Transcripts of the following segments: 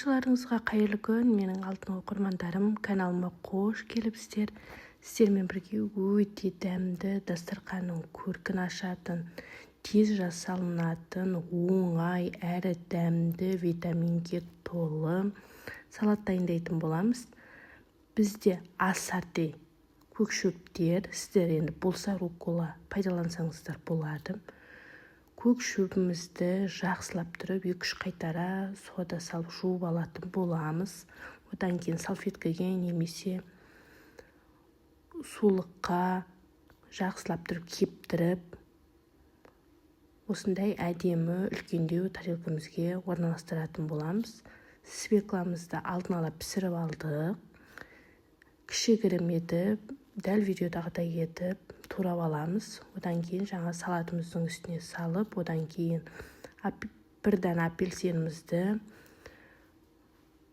Баршаларыңызға қайырлы күн, менің алтын оқырмандарым, каналыма қош келіпсіздер. Сіздермен бірге өте дәмді дастарханның көркін ашатын, тез жасалынатын, оңай әрі дәмді витаминге толы салат дайындайтын боламыз. Бізде ассорти көкшөптер, сіздер енді болса руккола пайдалансаңыздар болады. Көк шөбімізді жақсылап тұрып, 2-3 қайтара сода салып жуып алатын боламыз. Одан кейін салфеткаға немесе сулыққа жақсылап тұрып кептіріп, осындай әдемі үлкендеу тарелкамызге орналастыратын боламыз. Свекламызды алдын ала пісіріп алдық. Кішігірім етіп, дәл видеодағыдай етіп турап аламыз. Одан кейін жаңа салатымыздың үстіне салып, одан кейін бір дана апельсинімізді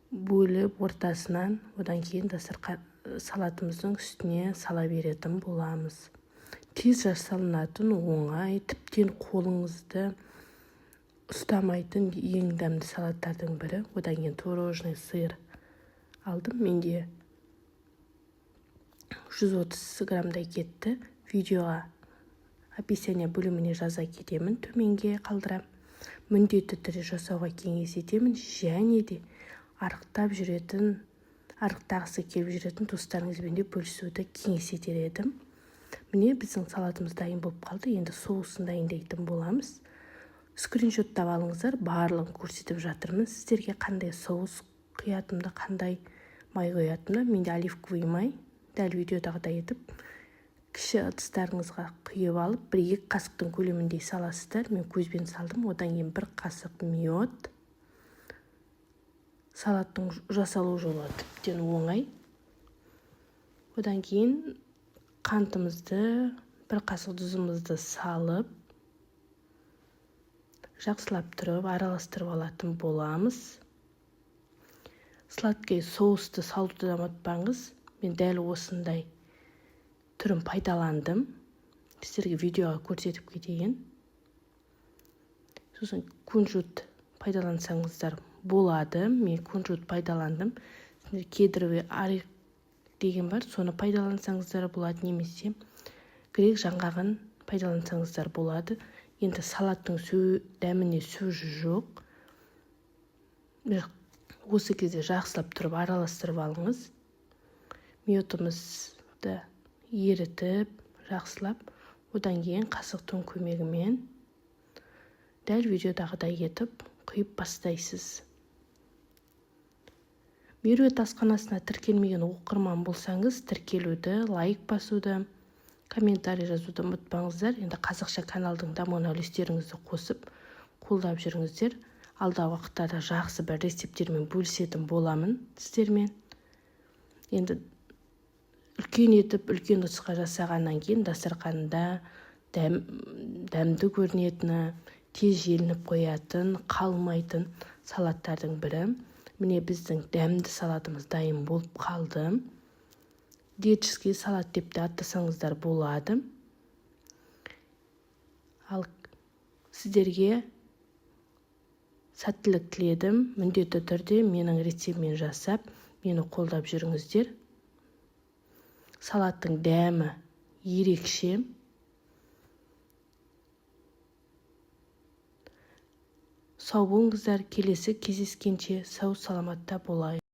бөліп ортасынан, одан кейін салатымыздың үстіне сала беретін боламыз. Тез жасалынатын, оңай, тіптен қолыңызды ұстамайтын ең дәмді салаттардың бірі. Одан кейін творожный сыр алдым. Менде 130 граммдай кетті. Видеоға описание бөліміне жаза кетемін, төменге қалдырам. Міндетті түрде жасауға кеңес етемін, және де арықтағысы келіп жүретін достарыңызбен де бөлісуді кеңес етер едім. Міне біздің салатымыз дайын болып қалды. Енді соусын дайындайтын боламыз. Скриншоттап алыңыздар, барлығын көрсетіп жатырмын. Сіздерге қандай соус құятымды, қандай май құятымды. Менде оливковый май, дәл видеодағыдай етіп, кіші ыдыстарыңызға құйып алып, 1-2 қасықтың көлеміндей саласыздар. Мен көзбен салдым. Одан кейін 1 қасық мед. Салаттың жасалу жолы тіптен оңай. Одан кейін қантымызды, 1 қасық тұзымызды салып, жақсылап тұрып, араластырып алатын боламыз. Сладкий соусты салуды да ұмытпаңыз. Мен дәл осындай түрін пайдаландым. Сіздерге видеоға көрсетіп кетейін. Сосын кунжут пайдалансаңыздар болады. Мен кунжут пайдаландым. Кедровый орех деген бар, соны пайдалансаңыздар болады, немесе грек жаңғағын пайдалансаңыздар болады. Енді салаттың дәміне сөз жоқ. Осы кезде жақсылап тұрып араластырып алыңыз. Медімізді ерітіп, жақсылап, одан кейін қасықтың көмегімен дәл видеодағыдай етіп құйып бастайсыз. Меруерт асханасына тіркелмеген оқырман болсаңыз, тіркелуді, лайк басуды, комментарий жазуды ұмытпаңыздар. Енді қазақша каналдың дамуына үлестеріңізді қосып, қолдап жүріңіздер. Алдағы уақыттарда жақсы бір рецептермен бөлісетін боламын сіздермен. Енді үлкен етіп, үлкен ыдысқа жасағаннан кейін дастарханда дәмді көрінетіні, тез желініп қоятын, қалмайтын салаттардың бірі. Міне біздің дәмді салатымыз дайын болып қалды. Греческий салат деп те атасаңыздар болады. Ал сіздерге сәттілік тіледім. Міндетті түрде менің рецептіммен жасап, мені қолдап жүріңіздер. Салаттың дәмі ерекше. Сау болыңыздар, келесі кездескенше сау саламатта болайық.